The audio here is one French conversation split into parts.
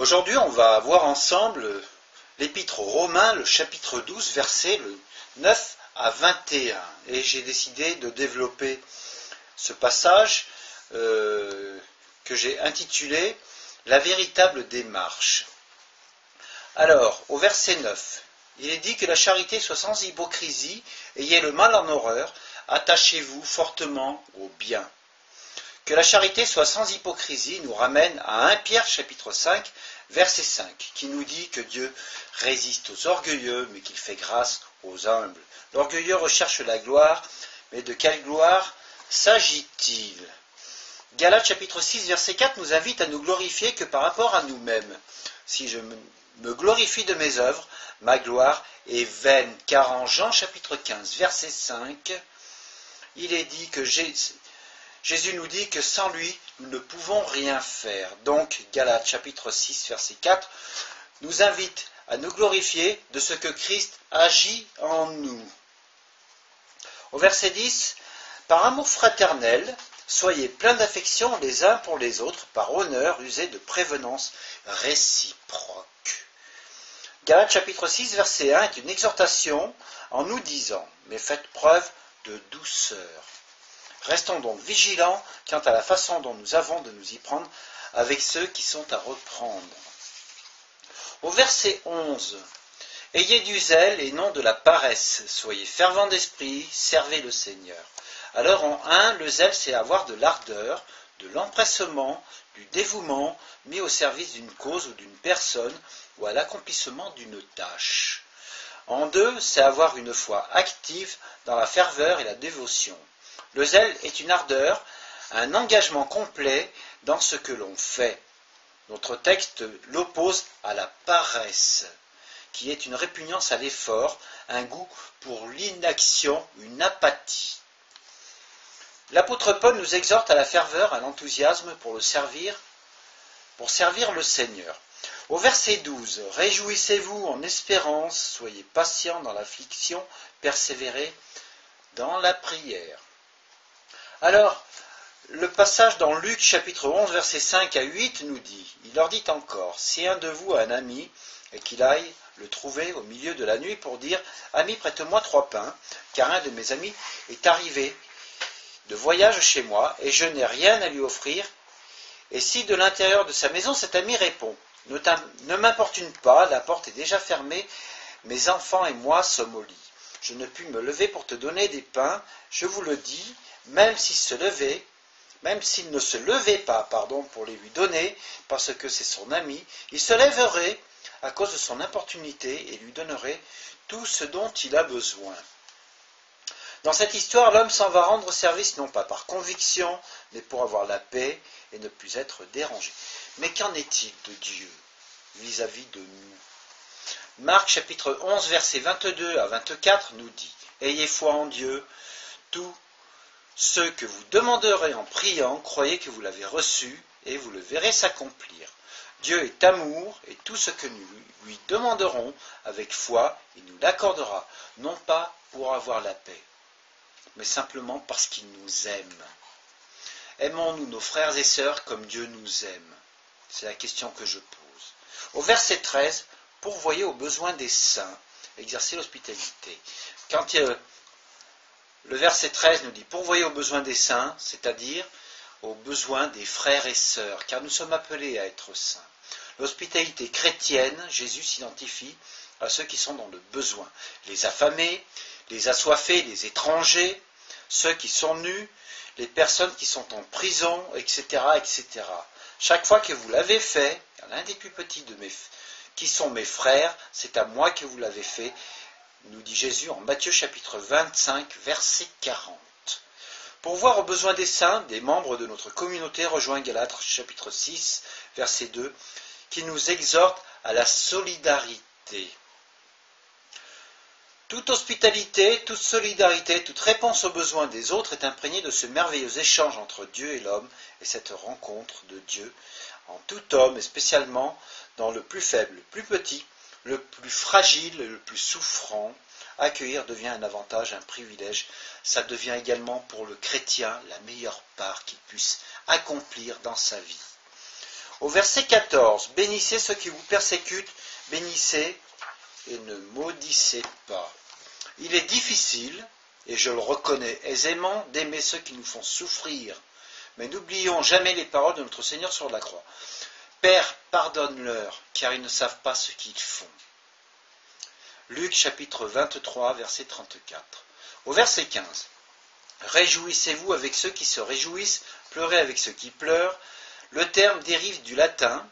Aujourd'hui, on va voir ensemble l'Épître aux Romains, le chapitre 12, versets 9 à 21. Et j'ai décidé de développer ce passage que j'ai intitulé « La véritable démarche ». Alors, au verset 9, il est dit que la charité soit sans hypocrisie, ayez le mal en horreur, attachez-vous fortement au bien. Que la charité soit sans hypocrisie nous ramène à 1 Pierre chapitre 5, verset 5, qui nous dit que Dieu résiste aux orgueilleux, mais qu'il fait grâce aux humbles. L'orgueilleux recherche la gloire, mais de quelle gloire s'agit-il? Galates chapitre 6, verset 4 nous invite à nous glorifier que par rapport à nous-mêmes. Si je me glorifie de mes œuvres, ma gloire est vaine. Car en Jean chapitre 15, verset 5, il est dit que Jésus nous dit que sans lui, nous ne pouvons rien faire. Donc, Galates chapitre 6, verset 4, nous invite à nous glorifier de ce que Christ agit en nous. Au verset 10, par amour fraternel, soyez pleins d'affection les uns pour les autres, par honneur, usez de prévenance réciproque. Galates chapitre 6, verset 1 est une exhortation en nous disant, mais faites preuve de douceur. Restons donc vigilants quant à la façon dont nous avons de nous y prendre avec ceux qui sont à reprendre. Au verset 11, ayez du zèle et non de la paresse, soyez fervents d'esprit, servez le Seigneur. Alors en 1, le zèle c'est avoir de l'ardeur, de l'empressement, du dévouement mis au service d'une cause ou d'une personne ou à l'accomplissement d'une tâche. En 2, c'est avoir une foi active dans la ferveur et la dévotion. Le zèle est une ardeur, un engagement complet dans ce que l'on fait. Notre texte l'oppose à la paresse, qui est une répugnance à l'effort, un goût pour l'inaction, une apathie. L'apôtre Paul nous exhorte à la ferveur, à l'enthousiasme pour servir le Seigneur. Au verset 12, réjouissez-vous en espérance, soyez patients dans l'affliction, persévérez dans la prière. Alors, le passage dans Luc chapitre 11, versets 5 à 8 nous dit, il leur dit encore, si un de vous a un ami, et qu'il aille le trouver au milieu de la nuit pour dire, ami, prête-moi 3 pains, car un de mes amis est arrivé de voyage chez moi, et je n'ai rien à lui offrir, et si de l'intérieur de sa maison cet ami répond, ne m'importune pas, la porte est déjà fermée, mes enfants et moi sommes au lit. Je ne puis me lever pour te donner des pains, je vous le dis, même s'il ne se levait pas, pour les lui donner, parce que c'est son ami, il se lèverait à cause de son importunité et lui donnerait tout ce dont il a besoin. Dans cette histoire, l'homme s'en va rendre service non pas par conviction, mais pour avoir la paix et ne plus être dérangé. Mais qu'en est-il de Dieu vis-à-vis de nous? Marc chapitre 11, versets 22 à 24 nous dit, ayez foi en Dieu, tout ce que vous demanderez en priant, croyez que vous l'avez reçu et vous le verrez s'accomplir. Dieu est amour et tout ce que nous lui demanderons avec foi, il nous l'accordera, non pas pour avoir la paix, mais simplement parce qu'il nous aime. Aimons-nous nos frères et sœurs comme Dieu nous aime? C'est la question que je pose. Au verset 13, pourvoyez aux besoins des saints, exercez l'hospitalité. Quand le verset 13 nous dit pourvoyez aux besoins des saints, c'est-à-dire aux besoins des frères et sœurs, car nous sommes appelés à être saints. L'hospitalité chrétienne, Jésus s'identifie à ceux qui sont dans le besoin. Les affamés, les assoiffés, les étrangers, ceux qui sont nus, les personnes qui sont en prison, etc., etc. Chaque fois que vous l'avez fait, l'un des plus petits qui sont mes frères, c'est à moi que vous l'avez fait, nous dit Jésus en Matthieu chapitre 25, verset 40. Pour voir aux besoins des saints, des membres de notre communauté, rejoint Galates chapitre 6, verset 2, qui nous exhorte à la solidarité. Toute hospitalité, toute solidarité, toute réponse aux besoins des autres est imprégnée de ce merveilleux échange entre Dieu et l'homme et cette rencontre de Dieu en tout homme et spécialement dans le plus faible, le plus petit, le plus fragile, le plus souffrant. Accueillir devient un avantage, un privilège. Ça devient également pour le chrétien la meilleure part qu'il puisse accomplir dans sa vie. Au verset 14, bénissez ceux qui vous persécutent, bénissez et ne maudissez pas. Il est difficile, et je le reconnais aisément, d'aimer ceux qui nous font souffrir. Mais n'oublions jamais les paroles de notre Seigneur sur la croix. Père, pardonne-leur, car ils ne savent pas ce qu'ils font. Luc chapitre 23, verset 34. Au verset 15. Réjouissez-vous avec ceux qui se réjouissent, pleurez avec ceux qui pleurent. Le terme dérive du latin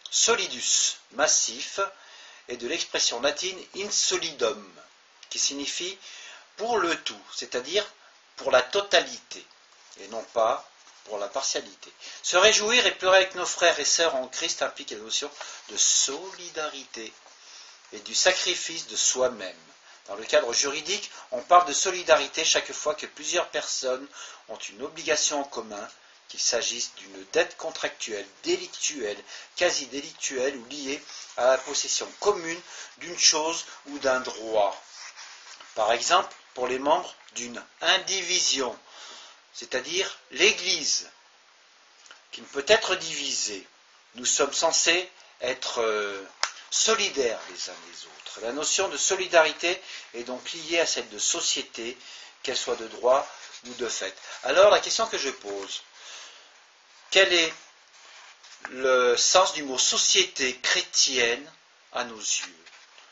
solidus, massif, et de l'expression latine insolidum, qui signifie pour le tout, c'est-à-dire pour la totalité, et non pas pour la partialité. Se réjouir et pleurer avec nos frères et sœurs en Christ implique la notion de solidarité et du sacrifice de soi-même. Dans le cadre juridique, on parle de solidarité chaque fois que plusieurs personnes ont une obligation en commun, qu'il s'agisse d'une dette contractuelle, délictuelle, quasi délictuelle ou liée à la possession commune d'une chose ou d'un droit. Par exemple, pour les membres d'une indivision, c'est-à-dire l'Église, qui ne peut être divisée. Nous sommes censés être solidaires les uns des autres. La notion de solidarité est donc liée à celle de société, qu'elle soit de droit ou de fait. Alors la question que je pose, quel est le sens du mot société chrétienne à nos yeux?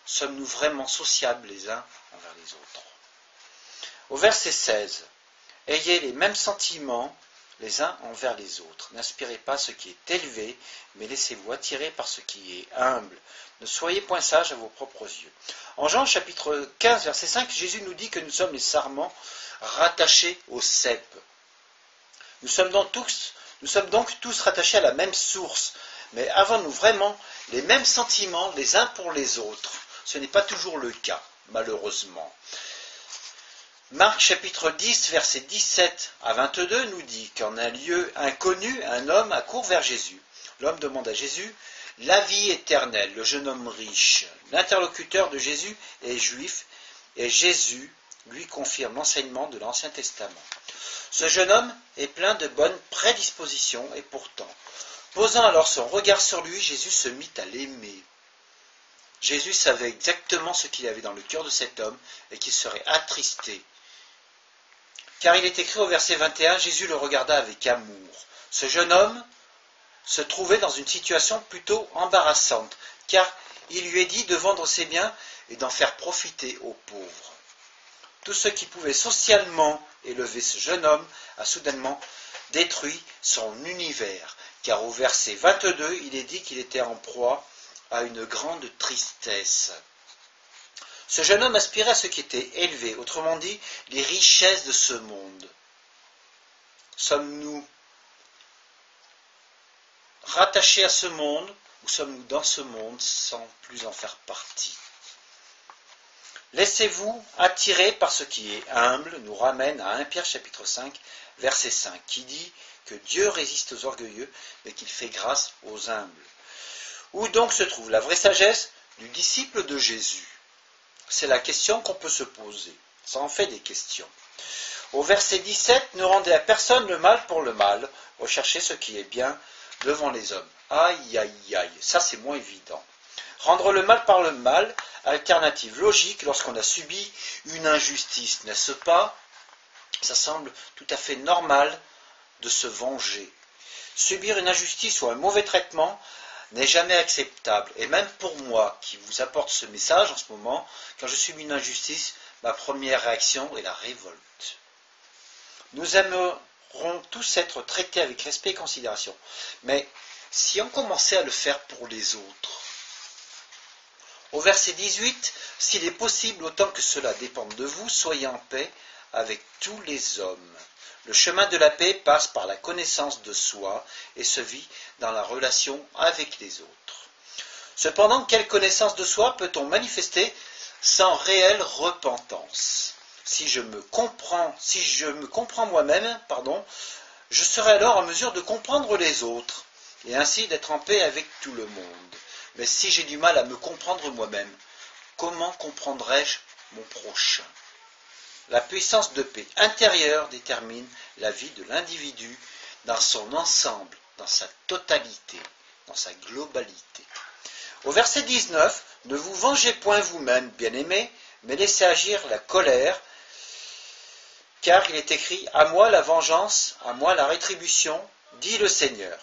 Sommes-nous vraiment sociables les uns envers les autres? Au verset 16, ayez les mêmes sentiments les uns envers les autres. N'aspirez pas ce qui est élevé, mais laissez-vous attirer par ce qui est humble. Ne soyez point sages à vos propres yeux. En Jean chapitre 15, verset 5, Jésus nous dit que nous sommes les sarments rattachés au cep. Nous sommes donc tous rattachés à la même source, mais avons-nous vraiment les mêmes sentiments les uns pour les autres? Ce n'est pas toujours le cas, malheureusement. Marc chapitre 10, versets 17 à 22 nous dit qu'en un lieu inconnu, un homme accourt vers Jésus. L'homme demande à Jésus la vie éternelle. Le jeune homme riche, l'interlocuteur de Jésus, est juif, et Jésus lui confirme l'enseignement de l'Ancien Testament. Ce jeune homme est plein de bonnes prédispositions, et pourtant, posant alors son regard sur lui, Jésus se mit à l'aimer. Jésus savait exactement ce qu'il y avait dans le cœur de cet homme, et qu'il serait attristé. Car il est écrit au verset 21, Jésus le regarda avec amour. Ce jeune homme se trouvait dans une situation plutôt embarrassante, car il lui est dit de vendre ses biens et d'en faire profiter aux pauvres. Tout ce qui pouvait socialement élever ce jeune homme a soudainement détruit son univers, car au verset 22, il est dit qu'il était en proie à une grande tristesse. Ce jeune homme aspirait à ce qui était élevé, autrement dit, les richesses de ce monde. Sommes-nous rattachés à ce monde, ou sommes-nous dans ce monde sans plus en faire partie? Laissez-vous attirer par ce qui est humble, nous ramène à 1 Pierre chapitre 5, verset 5, qui dit que Dieu résiste aux orgueilleux, mais qu'il fait grâce aux humbles. Où donc se trouve la vraie sagesse du disciple de Jésus? C'est la question qu'on peut se poser. Ça en fait des questions. Au verset 17, ne rendez à personne le mal pour le mal, recherchez ce qui est bien devant les hommes. Aïe, aïe, aïe, ça c'est moins évident. Rendre le mal par le mal, alternative logique lorsqu'on a subi une injustice, n'est-ce pas? Ça semble tout à fait normal de se venger. Subir une injustice ou un mauvais traitement n'est jamais acceptable. Et même pour moi, qui vous apporte ce message en ce moment, quand je subis une injustice, ma première réaction est la révolte. Nous aimerons tous être traités avec respect et considération. Mais si on commençait à le faire pour les autres, au verset 18, s'il est possible, autant que cela dépende de vous, soyez en paix avec tous les hommes. Le chemin de la paix passe par la connaissance de soi et se vit dans la relation avec les autres. Cependant, quelle connaissance de soi peut-on manifester sans réelle repentance? Si je me comprends moi-même, je serai alors en mesure de comprendre les autres et ainsi d'être en paix avec tout le monde. Mais si j'ai du mal à me comprendre moi-même, comment comprendrai-je mon prochain? La puissance de paix intérieure détermine la vie de l'individu dans son ensemble, dans sa totalité. dans sa globalité. Au verset 19, « Ne vous vengez point vous-même, bien-aimés, mais laissez agir la colère, car il est écrit, à moi la vengeance, à moi la rétribution, dit le Seigneur.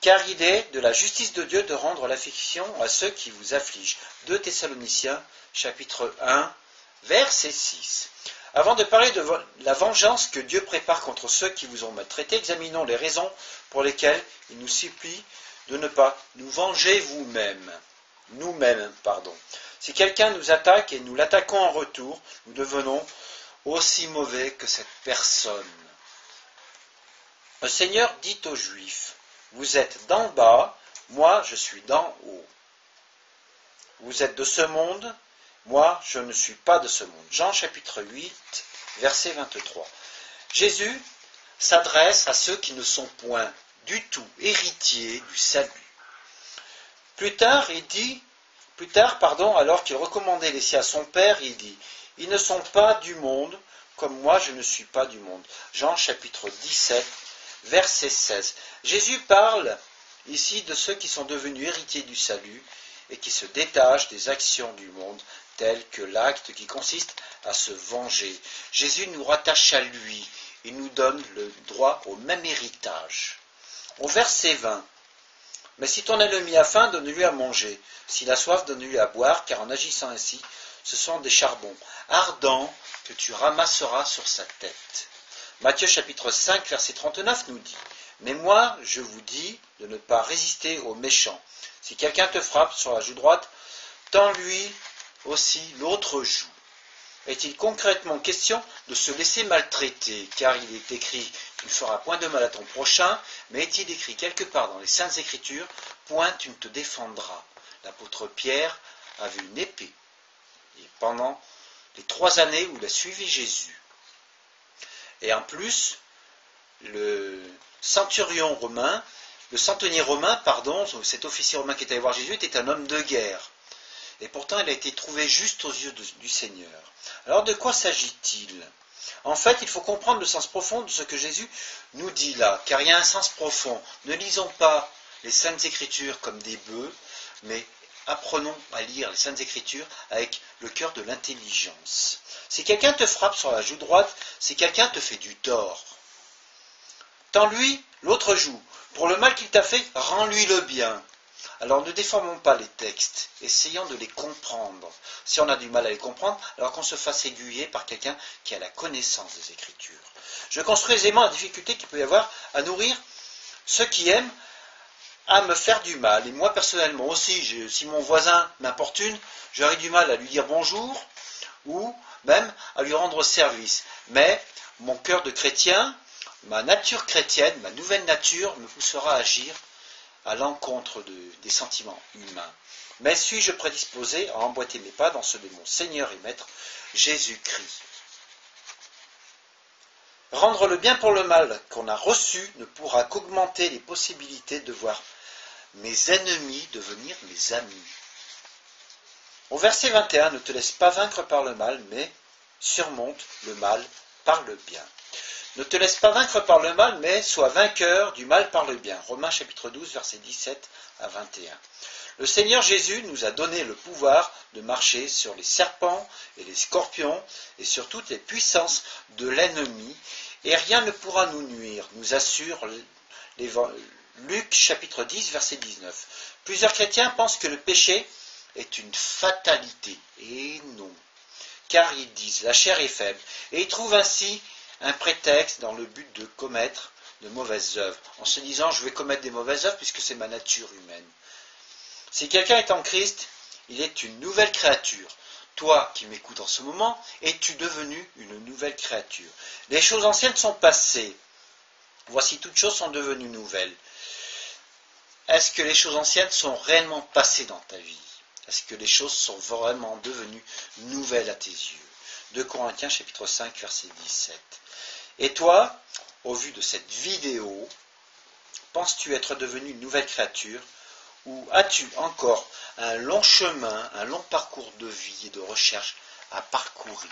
Car il est de la justice de Dieu de rendre l'affliction à ceux qui vous affligent. » 2 Thessaloniciens, chapitre 1, verset 6. Avant de parler de la vengeance que Dieu prépare contre ceux qui vous ont maltraité, examinons les raisons pour lesquelles il nous supplie de ne pas nous venger nous-mêmes. Si quelqu'un nous attaque et nous l'attaquons en retour, nous devenons aussi mauvais que cette personne. Le Seigneur dit aux Juifs, « Vous êtes d'en bas, moi je suis d'en haut. Vous êtes de ce monde, moi je ne suis pas de ce monde. » Jean chapitre 8, verset 23. Jésus s'adresse à ceux qui ne sont point du tout héritiers du salut. Plus tard, alors qu'il recommandait les siens à son Père, il dit, « Ils ne sont pas du monde, comme moi je ne suis pas du monde. » Jean chapitre 17, verset 16. Jésus parle ici de ceux qui sont devenus héritiers du salut et qui se détachent des actions du monde, telles que l'acte qui consiste à se venger. Jésus nous rattache à lui et nous donne le droit au même héritage. Au verset 20, « Mais si ton ennemi a faim, donne-lui à manger. S'il a soif, donne-lui à boire, car en agissant ainsi, ce sont des charbons ardents que tu ramasseras sur sa tête. » Matthieu chapitre 5, verset 39 nous dit, « Mais moi, je vous dis de ne pas résister aux méchants. Si quelqu'un te frappe sur la joue droite, tends-lui aussi l'autre joue. » Est-il concrètement question de se laisser maltraiter, car il est écrit « Tu ne feras point de mal à ton prochain », mais est-il écrit quelque part dans les Saintes Écritures « Point tu ne te défendras ». L'apôtre Pierre avait une épée, et pendant les 3 années où il a suivi Jésus. Et en plus, le centenier romain, cet officier romain qui était allé voir Jésus, était un homme de guerre. Et pourtant, il a été trouvé juste aux yeux du Seigneur. Alors, de quoi s'agit-il ? En fait, il faut comprendre le sens profond de ce que Jésus nous dit là, car il y a un sens profond. Ne lisons pas les Saintes Écritures comme des bœufs, mais apprenons à lire les Saintes Écritures avec le cœur de l'intelligence. Si quelqu'un te frappe sur la joue droite, si quelqu'un te fait du tort, tends-lui l'autre joue. Pour le mal qu'il t'a fait, rends-lui le bien. Alors ne déformons pas les textes, essayons de les comprendre. Si on a du mal à les comprendre, alors qu'on se fasse aiguiller par quelqu'un qui a la connaissance des Écritures. Je construis aisément la difficulté qu'il peut y avoir à nourrir ceux qui aiment à me faire du mal. Et moi personnellement aussi, si mon voisin m'importune, j'aurai du mal à lui dire bonjour ou même à lui rendre service. Mais mon cœur de chrétien, ma nature chrétienne, ma nouvelle nature me poussera à agir à l'encontre des sentiments humains. Mais suis-je prédisposé à emboîter mes pas dans ceux de mon Seigneur et Maître, Jésus-Christ? Rendre le bien pour le mal qu'on a reçu ne pourra qu'augmenter les possibilités de voir mes ennemis devenir mes amis. Au verset 21, ne te laisse pas vaincre par le mal, mais surmonte le mal par le bien. Ne te laisse pas vaincre par le mal, mais sois vainqueur du mal par le bien. Romains chapitre 12, versets 17 à 21. Le Seigneur Jésus nous a donné le pouvoir de marcher sur les serpents et les scorpions et sur toutes les puissances de l'ennemi, et rien ne pourra nous nuire, nous assure Luc chapitre 10, verset 19. Plusieurs chrétiens pensent que le péché est une fatalité, et non, car ils disent la chair est faible, et ils trouvent ainsi un prétexte dans le but de commettre de mauvaises œuvres, en se disant je vais commettre des mauvaises œuvres puisque c'est ma nature humaine. Si quelqu'un est en Christ, il est une nouvelle créature. Toi qui m'écoutes en ce moment, es-tu devenu une nouvelle créature? Les choses anciennes sont passées. Voici toutes choses sont devenues nouvelles. Est-ce que les choses anciennes sont réellement passées dans ta vie? Est-ce que les choses sont vraiment devenues nouvelles à tes yeux? 2 Corinthiens chapitre 5 verset 17. Et toi, au vu de cette vidéo, penses-tu être devenu une nouvelle créature ou as-tu encore un long chemin, un long parcours de vie et de recherche à parcourir?